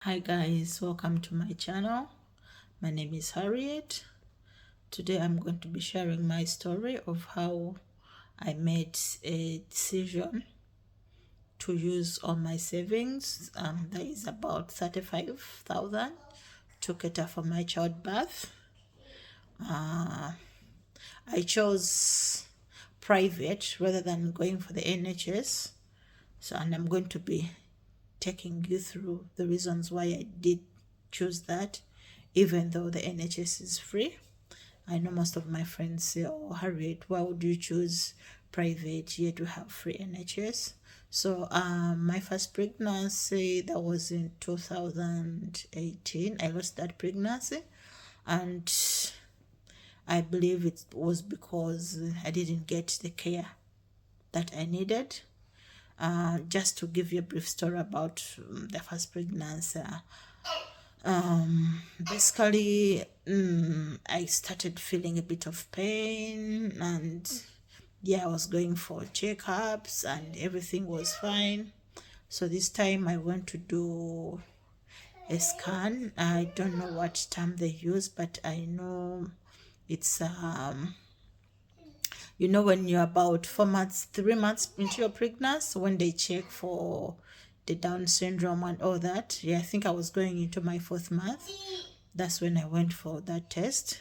Hi guys, welcome to my channel. My name is Harriet. Today I'm going to be sharing my story of how I made a decision to use all my savings. That is about 35,000 to cater for my childbirth. I chose private rather than going for the NHS. And I'm going to be taking you through the reasons why I did choose that, even though the NHS is free. I know most of my friends say, "Oh, Harriet, why would you choose private yet to have free NHS?" So, my first pregnancy, that was in 2018. I lost that pregnancy, and I believe it was because I didn't get the care that I needed. Just to give you a brief story about the first pregnancy. Basically, I started feeling a bit of pain, and yeah, I was going for checkups and everything was fine. So this time I went to do a scan. I don't know what term they use, but I know it's when you're about 4 months, 3 months into your pregnancy, when they check for the Down syndrome and all that. Yeah, I think I was going into my 4th month. That's when I went for that test.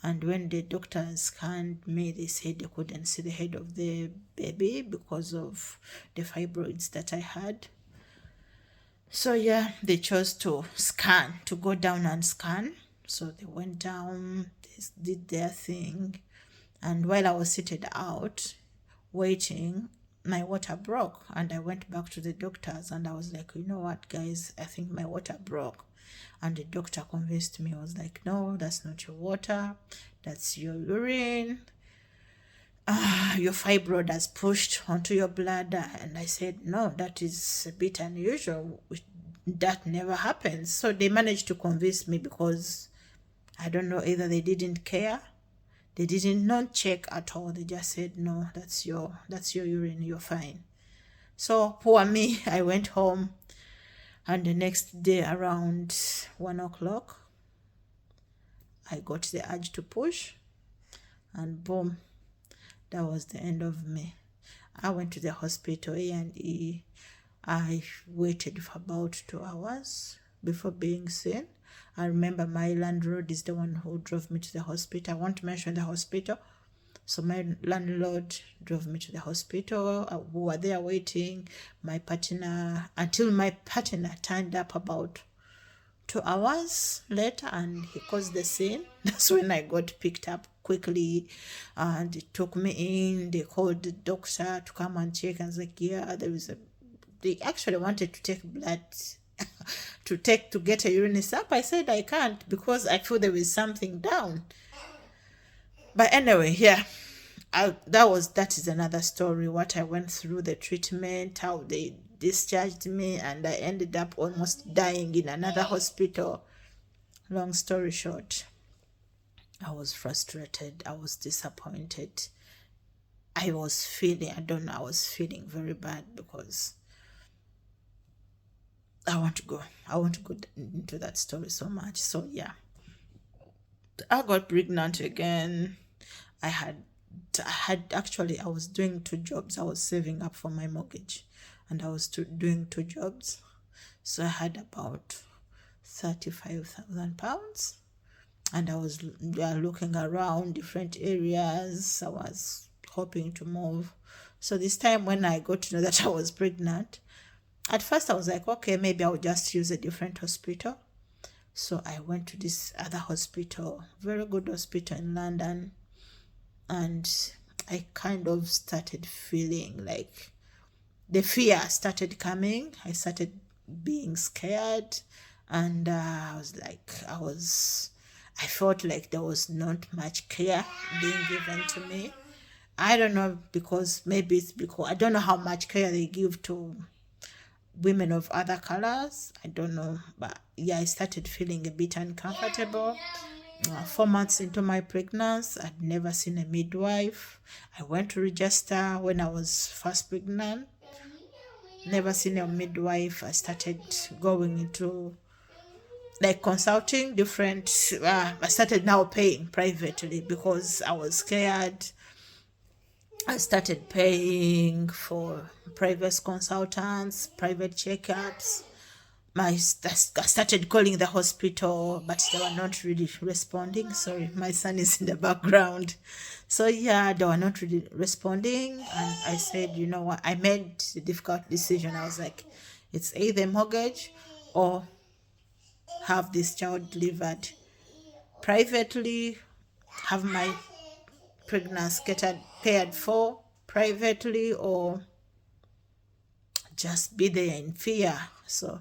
And when the doctors scanned me, they said they couldn't see the head of the baby because of the fibroids that I had. So yeah, they chose to go down and scan. So they went down, they did their thing. And while I was seated out waiting, my water broke. And I went back to the doctors and I was like, you know what, guys, I think my water broke. And the doctor convinced me. I was like, no, that's not your water, that's your urine. Your fibroid has pushed onto your bladder. And I said, no, that is a bit unusual. That never happens. So they managed to convince me because I don't know, either they didn't care, they didn't not check at all. They just said, no, that's your urine, you're fine. So poor me, I went home, and the next day around 1 o'clock, I got the urge to push, and boom, that was the end of me. I went to the hospital, A&E. I waited for about 2 hours before being seen. I remember my landlord is the one who drove me to the hospital. I won't mention the hospital. So my landlord drove me to the hospital. We were there waiting. Until my partner turned up about 2 hours later, and he caused the scene. That's when I got picked up quickly, and they took me in. They called the doctor to come and check, and I was like, yeah, they actually wanted to take blood to get a urine sample. I said I can't because I feel there is something down. But anyway, yeah, that is another story. What I went through, the treatment, how they discharged me, and I ended up almost dying in another hospital. Long story short, I was frustrated. I was disappointed. I was feeling very bad because I want to go into that story so much. So yeah, I got pregnant again. I was doing 2 jobs. I was saving up for my mortgage, and I was doing 2 jobs. So I had about 35,000 pounds, and I was looking around different areas. I was hoping to move. So this time when I got to know that I was pregnant, at first I was like, okay, maybe I'll just use a different hospital. So I went to this other hospital, very good hospital in London, and I kind of started feeling like the fear started coming. I started being scared, and I felt like there was not much care being given to me. I don't know, because maybe it's because I don't know how much care they give to women of other colors. I don't know, but yeah, I started feeling a bit uncomfortable. 4 months into my pregnancy, I'd never seen a midwife. I went to register when I was first pregnant. never seen a midwife. I started going into like consulting different, I started now paying privately because I was scared. I started paying for private consultants, private checkups. I started calling the hospital, but they were not really responding. Sorry, my son is in the background. So yeah, they were not really responding, and I said, you know what? I made the difficult decision. I was like, it's either mortgage or have this child delivered privately, have my pregnancy get paid for privately, or just be there in fear. So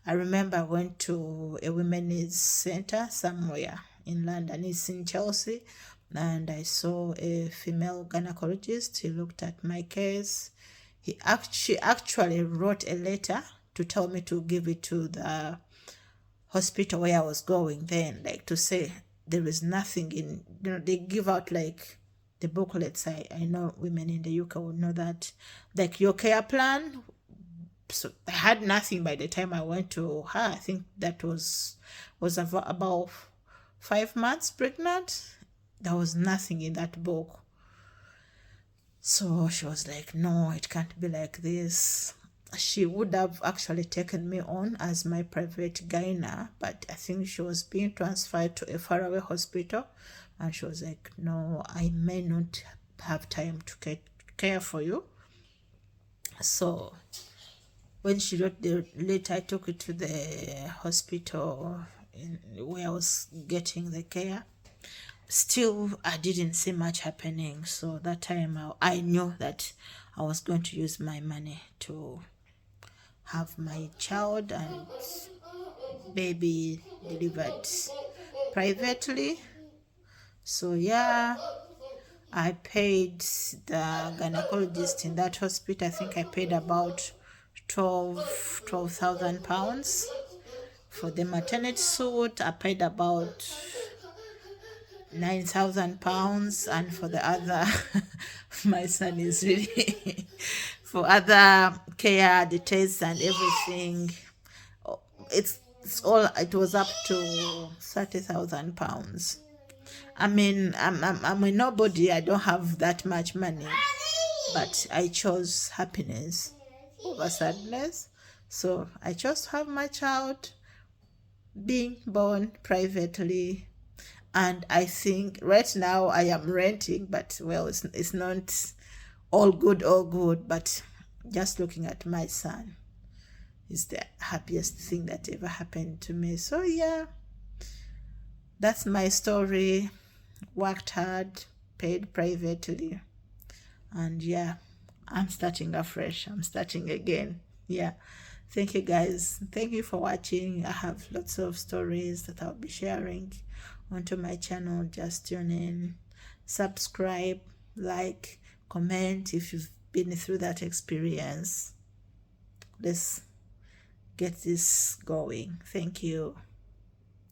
I remember I went to a women's center somewhere in London. It's in Chelsea, and I saw a female gynecologist. He looked at my case. She actually wrote a letter to tell me to give it to the hospital where I was going then, like to say there is nothing in, they give out like the booklets. I know women in the UK would know that, like your care plan. So I had nothing by the time I went to her. I think that was about 5 months pregnant. There was nothing in that book. So she was like, no, it can't be like this. She would have actually taken me on as my private gyna, but I think she was being transferred to a faraway hospital, and she was like, no, I may not have time to care for you. So when she wrote the letter, I took it to the hospital where I was getting the care. Still, I didn't see much happening. So that time I knew that I was going to use my money to have my child and baby delivered privately. So yeah, I paid the gynecologist in that hospital. I think I paid about 12,000 pounds. For the maternity suit, I paid about 9,000 pounds, and for the other, my son is really for other care, the tests and everything. It's all. It was up to 30,000 pounds. I mean, I'm a nobody. I don't have that much money, but I chose happiness over sadness. So I chose to have my child being born privately. And I think right now I am renting, but well, it's not all good, but just looking at my son is the happiest thing that ever happened to me. So yeah, that's my story. Worked hard, paid privately, and yeah, I'm starting afresh. I'm starting again. Yeah. Thank you guys. Thank you for watching. I have lots of stories that I'll be sharing onto my channel. Just tune in, subscribe, like, comment if you've been through that experience. Let's get this going. Thank you.